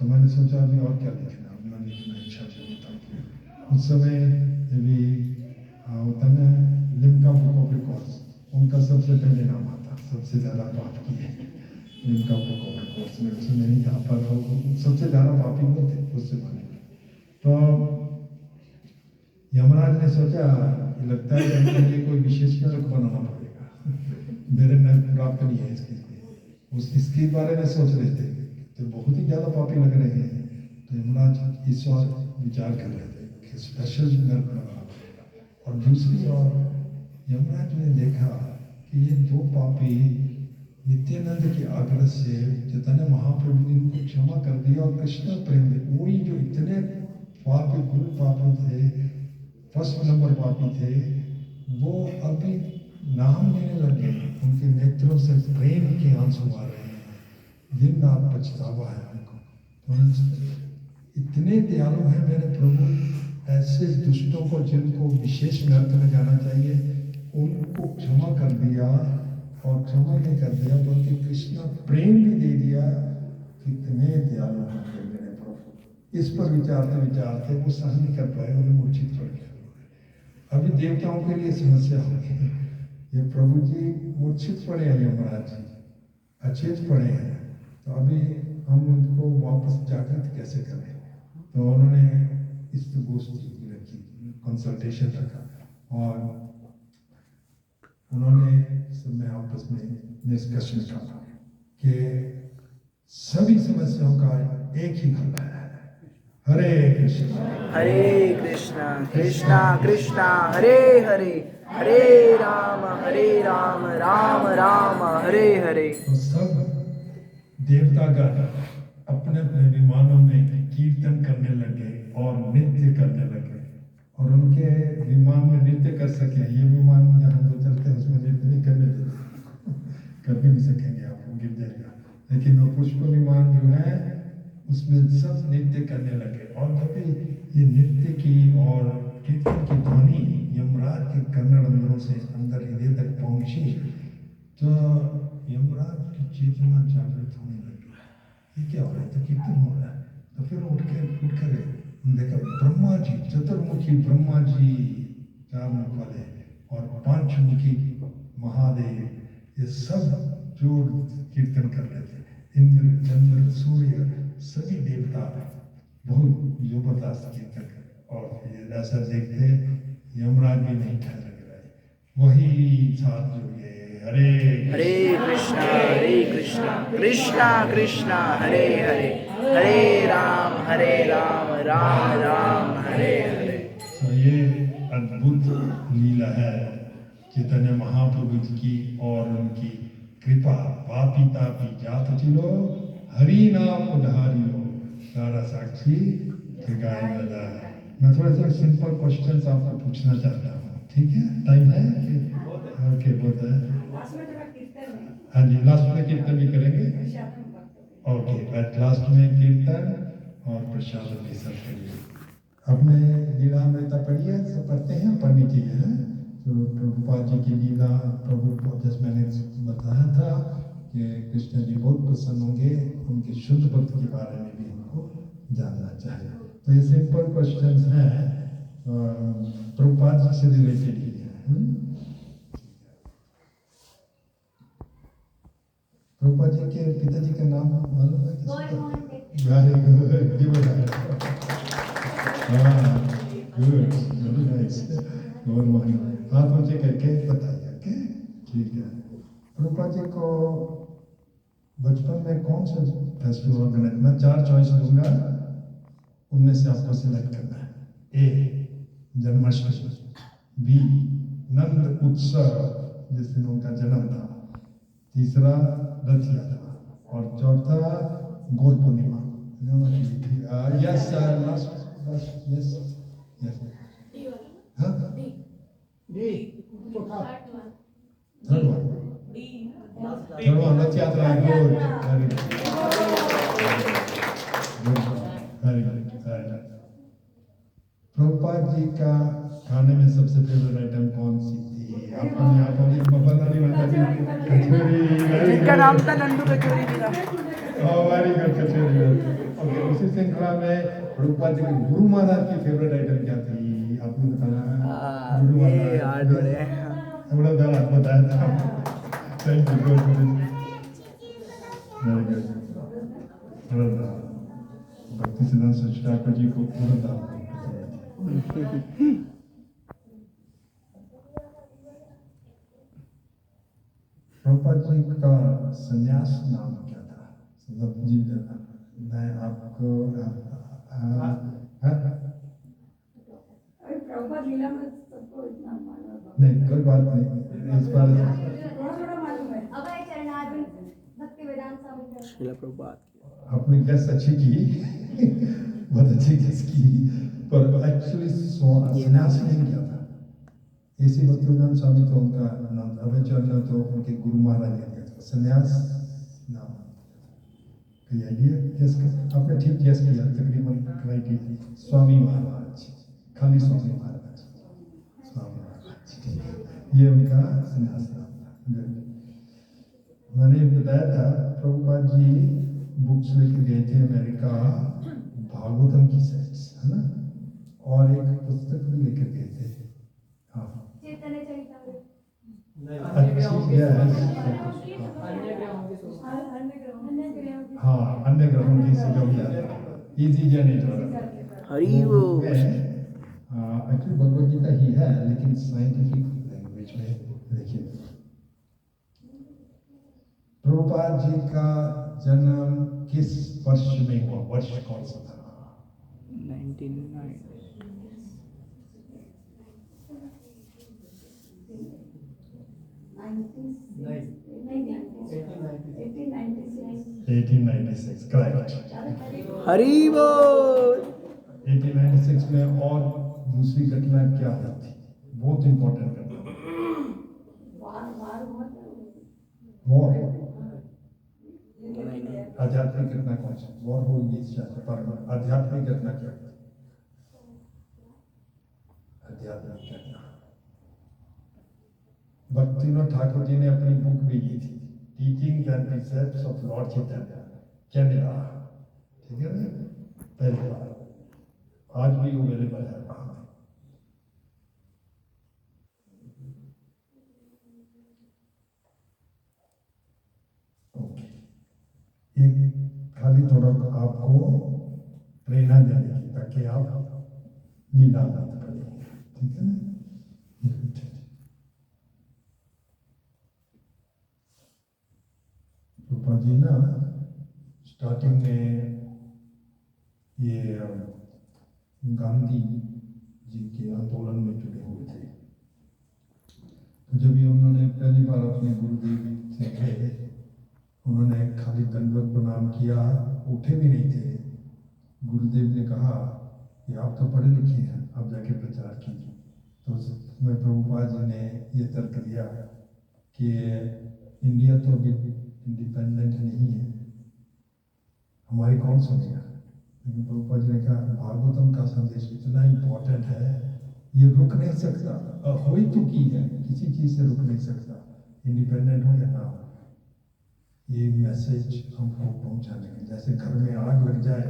तो मैंने सोचा अभी और क्या लिखना, मैं लिखना इच्छा से होता। उस समय भी होता ना लिम्का बुक ऑफ रिकॉर्ड्स, उनका सबसे पहले नाम आता, सबसे ज़्यादा पाप किए लिम्का बुक ऑफ रिकॉर्ड्स में, उसमें नहीं था पर सबसे ज़्यादा पापी वो थे उस जमाने में। तो यमराज ने सोचा कि लगता है कि इनके लिए कोई विशेष नरक बनाना पड़ेगा, मेरे नरक प्राप्त नहीं है इसके लिए, इसके बारे में सोच रहे थे, तो बहुत ही ज़्यादा पापी लग रहे हैं। तो यमराज इस ओर विचार कर रहे थे कि स्पेशल नरक बनाना पड़ेगा। और दूसरी ओर यमराज ने देखा कि ये दो पापी नित्यानंद के आग्रह से चैतन्य महाप्रभु ने इनको क्षमा कर दिया, और कृष्ण प्रेम में वही जो इतने पापी गुरु पापी थे, फर्स्ट नंबर पापी थे, वो अभी नाम लेने लगे, उनके नेत्रों से प्रेम के आंसू आ रहे हैं, दिन रात पछतावा है उनको। इतने दयालु हैं मेरे प्रभु, ऐसे दुष्टों को जिनको विशेष नरक में जाना चाहिए उनको क्षमा कर दिया, और क्षमा नहीं कर दिया बल्कि कृष्ण प्रेम भी दे दिया। कितने दयालु हैं मेरे प्रभु। इस पर विचारते विचारते वो सहन नहीं कर पाए, उन्हें मूर्छित पड़ गया। अभी देवताओं के लिए समस्या होगी, ये प्रभु जी मूर्छित पड़े हैं, यमराज जी अचेत पड़े हैं, तो अभी हम उनको वापस जागृत कैसे करें। तो उन्होंने इस गोष्ठी रखी, कंसल्टेशन रखा, और उन्होंने सब में आपस में निष्कर्ष निकाला कि सभी समस्याओं का एक ही हल है, हरे कृष्णा कृष्णा कृष्णा हरे हरे, हरे राम राम राम हरे हरे। तो सब देवतागण अपने अपने विमानों में कीर्तन करने लगे और नृत्य करने लगे, और उनके विमान में नृत्य कर सके। ये विमान जहाँ तो चलते हैं उसमें नृत्य नहीं करने देते, कर भी नहीं सकेंगे, आपको गिर जाएगा। लेकिन वो पुष्प विमान जो है उसमें सब नृत्य करने लगे, और जब ये नृत्य की और कीर्तन की ध्वनि यमराज के कर्णरंध्रों से अंदर हृदय तक पहुंची, तो यमराज की चेतना जागृत होने लगी। ये क्या हो रहा है, तो कीर्तन हो रहा है। तो फिर उठ कर देखा ब्रह्मा जी, चतुर्मुखी ब्रह्मा जी, चार मुख वाले, और पांचमुखी महादेव, ये सब जो कीर्तन कर रहे थे। इंद्र चंद्र सूर्य सभी देवता बहुत जबरदस्त कीर्तन कर, और ये ऐसा देखते यमराज भी नहीं ठहर रहे, वही साथ जो ये हरे कृष्णा कृष्णा कृष्णा हरे हरे, हरे राम राम राम हरे हरे। तो ये अद्भुत लीला है चैतन्य महाप्रभु की, और उनकी कृपा पापी तापी जात चिलो हरि नाम उधारियो सारा साक्षी गाय लदा। मैं थोड़ा सा सिंपल क्वेश्चंस आपको पूछना चाहता हूँ, ठीक है? टाइम है? ओके, बहुत है। हाँ जी, लास्ट में कीर्तन भी करेंगे। ओके, लास्ट में कीर्तन और प्रसाद भी सब करिए। अपने लीला अमृता पढ़िए, सब पढ़ते हैं, पढ़नी चाहिए है। तो प्रभुपाद जी की लीला, प्रभु को जैसे मैंने बताया था कि कृष्ण जी बहुत प्रसन्न होंगे, उनके शुद्ध भक्त के बारे में भी हमको जानना चाहिए। तो ये सिंपल क्वेश्चंस हैं, प्रभुपाद जी से रिलेटेड ही है। प्रभुपाद जी के पिताजी का नाम मालूम है किसी को? Very good, give it up. Good, very nice. हाथ ऊंचे करके बताइए, ओके? ठीक है। प्रभुपाद जी को बचपन में कौन सा फेस्टिवल ऑर्गेनाइज, मैं 4 चॉइस दूंगा, उनमें से आपको सिलेक्ट करना है। ए जन्माष्टमी, बी नंद उत्सव जिस दिन उनका जन्म था, तीसरा रथ यात्रा और चौथा गोद पूर्णिमा। यस यस यस हाँ थर्ड वन रथ यात्रा है। Good very good. Prabhupada ji का खाने में सबसे फेवरेट आइटम कौन सी थी? आपको यहाँ पर बनानी माता जी कचौरी। जिसका नाम था नंदू कचौरी जी का। वेरी गुड कचौरी। ओके, उसी श्रृंखला में प्रभुपाद जी के गुरु महाराज की फेवरेट आइटम क्या थी? आपने बताना। गुरु ये महाराज याद बड़े थोड़ा देर आप बताया था। Thank you very good. भक्ति सिद्धांत सच ठाकुर जी को पूरा दान प्रभुपाद जी का संन्यास नाम क्या था? मतलब जी मैं आपको प्रभुपाद लीला में सबको इतना मालूम नहीं, कोई बात नहीं, इस बार थोड़ा मालूम है। अभय चरणारविंद भक्ति वेदांत स्वामी श्रील प्रभुपाद आपने गेस अच्छी की। बहुत अच्छी गेस की, पर एक्चुअली संन्यास नहीं किया था। ऐसी भक्तिवेदांत स्वामी तो उनका नाम था, अभय चरण तो उनके गुरु महाराज ने दिया था। संन्यास नाम कोई आइडिया? गेस आपने ठीक गेस किया, तकरीबन राइट ही। स्वामी महाराज, खाली स्वामी महाराज, स्वामी महाराज, ये उनका संन्यास नाम था। मैंने बताया था प्रभुपाद जी बुक्स लेके गए थे अमेरिका, भागवतम की सेट्स है ना, और एक पुस्तक भी लेकर गए थे। हाँ चैतन्य चरितामृत हाँ, अन्य ग्रहों की सुगम यात्रा, इजी जर्नी टू हरि वो एक्चुअली भगवद गीता ही है, लेकिन साइंटिफिक लैंग्वेज में लिखी। प्रभुपाद जी का जन्म किस वर्ष में हुआ? वर्ष कौन सा था? 1909 1896 करेक्ट। हरि बोल। 1896 में और दूसरी घटना क्या हुई थी? बहुत इंपॉर्टेंट घटना। वॉर। आध्यात्मिक घटना कौन सी? वॉर होगी इस शास्त्र पर, आध्यात्मिक घटना क्या थी? आध्यात्मिक घटना भक्तिविनोद ठाकुर जी ने अपनी बुक भी की थी, teachings and precepts of lord Chaitanya, Canada, ठीक है ना, पहली बार, आज भी अवेलेबल है वहाँ। ओके, ये खाली थोड़ा आपको प्रेरणा देने की, ताकि आप लीला मत करें, ठीक है ना। रूपा जी ना स्टार्टिंग में ये गांधी जी के आंदोलन में जुड़े हुए थे। तो जब ये उन्होंने पहली बार अपने गुरुदेव से गए, उन्होंने खाली दंडवत प्रणाम किया, उठे भी नहीं थे। गुरुदेव ने कहा कि आप तो पढ़े लिखे हैं, आप जाके प्रचार कीजिए। तो उसमें प्रभुपाद जी ने ये तर्क दिया कि इंडिया तो अभी इंडिपेंडेंट नहीं है, हमारी कौन सुनेगा। लेकिन प्रभुपाद जी ने कहा भागवतम का संदेश इतना इम्पोर्टेंट है, ये रुक नहीं सकता, हो ही चुकी है, किसी चीज़ से रुक नहीं सकता, इंडिपेंडेंट हो या ना हो। ये मैसेज हमको पहुंचाने का, जैसे घर में आग लग जाए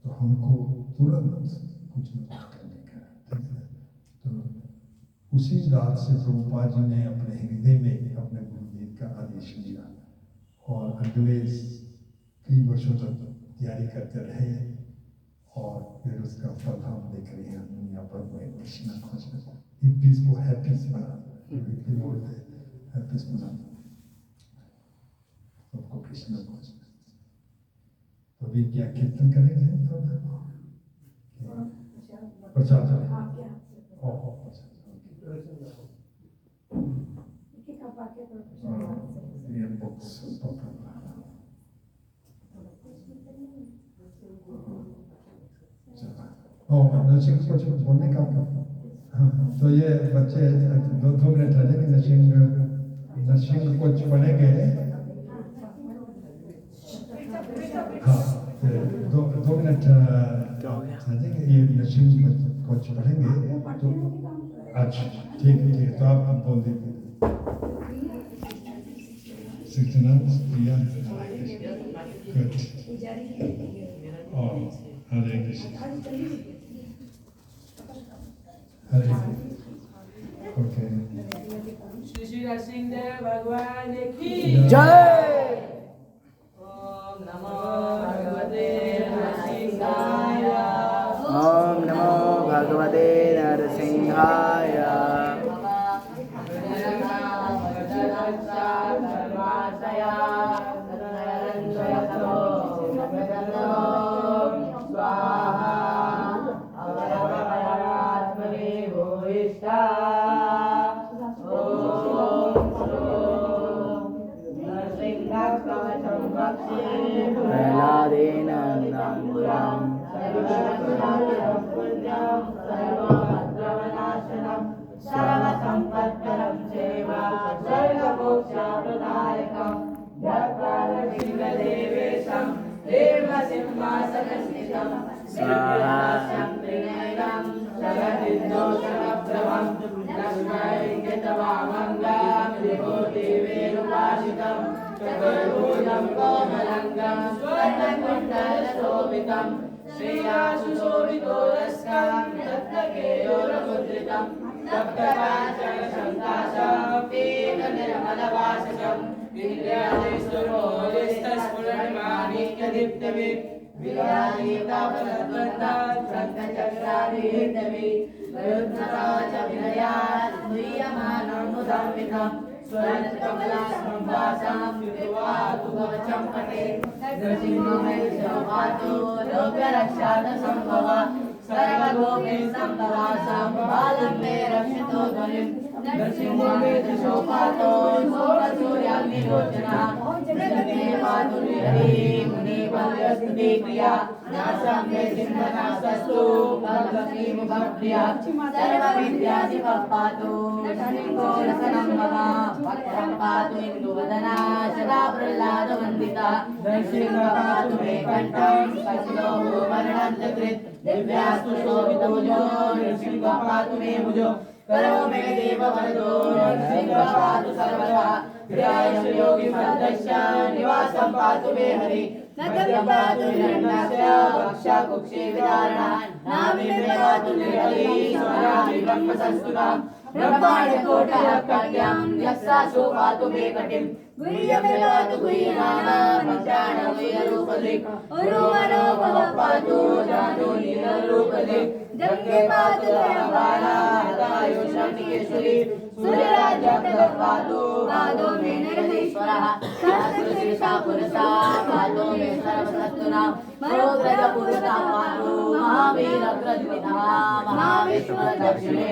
तो हमको तुरंत कुछ न कुछ करने का, ठीक है। तो उसी रात से प्रभुपाद जी ने अपने हृदय में अपने गुरुदेव का आदेश लिया और अगले कई वर्षों तक तैयारी करते रहे, और फिर उसका फल हम देख रहे हैं दुनिया पर में। कृष्ण हिप्पीज को हैप्पीज बना, हैप्पीज बना, सबको कृष्ण को। तो अभी क्या कीर्तन करेंगे? प्रसाद नरसिंह को कुछ बोलने का हाँ, तो ये बच्चे 2 मिनट रह जाएंगे। नरसिंह कुछ पढ़ेंगे। हाँ, 2 मिनट रह जाएंगे। ये नरसिंह कुछ पढ़ेंगे तो अच्छा ठीक है, तो आप बोल दीजिए। Sitanath, Priya, good. Oh, Hare Krishna. Hare. Okay. Shri Narasimhadeva भगवान की जय। ओम नमो भगवते नरसिंहाय। ओम नमो भगवते नरसिंहाय। प्रह्लादेन नामुराम सर्वसंपत्करं चैव सर्वमोक्षप्रदायकं देवेशं देवसिंहासनस्थितं स्वाहासं त्रिनयनं जगद्दोषमप्रभं लक्ष्मैर्यतवामङ्गं विभूतिवेरुपाशितं चतुर्भुजं कोमलङ्गं स्वर्णकुण्डलशोभितं श्रेयासुशोभितोरस्कं दत्तकेयोरमुद्रितं सप्तकाञ्चनसङ्काशं पीतनिर्मलवाससं विद्याधीश्वरोदिस्तस्फुरणमाणिक्यदीप्तवित् विराजितापलद्वन्द्वात् शङ्खचक्रादिहितवित् गरुत्नराजविनयात् ह्रियमाणं मुदान्वितं स्वर्णकमलासंवासां कृत्वातुकवचं पठे नृसिंहमेषपातु लोकरक्षार्थसम्भव सर्वगोपीनां तवासां बालं मे रक्षितो ध्वनिं नृसिंहमेषपातो सोमसूर्याग्निरोचनः पृथ्वी पातु हरिः मुनिवल्यस्तुति प्रिया नासं मे सिंहनासस्तु भगवतीमुखप्रिया सर्वविद्याधिपः पातु नृसिंहो रसनं मम भक्तं पातु इन्दुवदना सदा प्रह्लादवन्दिता नृसिंहः पातु मे कण्ठं कस्योः वर्णन्तकृत् दिव्यास्तु शोभितभुजो नृसिंहः पातु मे भुजो करो मे देववरदो नृसिंहः पातु सर्वदा गृहायं योगिमर्दस्य निवासं पातु मे हरि नद्यं पातु हिरण्यस्य वक्षकुक्षे विदारणान् नाभिं मे पातु निर्हरि स्वरामि ब्रह्मसंस्तुताम् ब्रह्माण्डकोटः कट्यां यक्षासो पातु मे कटिं गुह्यमे पातु गुह्यनाम पञ्चाणवयरूपदृक् उरुमनो भव पातु जानो नीलरूपदृक् जङ्गे पातु दयाबाला हतायुषानिकेश्वरी सूर्यराज्यप्रदः पातु पादो मे नरहरीश्वरः सहस्रशीर्षा पुरुषा पादो मे सर्वसत्तुनां मनोग्रजपुरुषः पातु महावीरग्रजविनः महाविष्णुर्दक्षिणे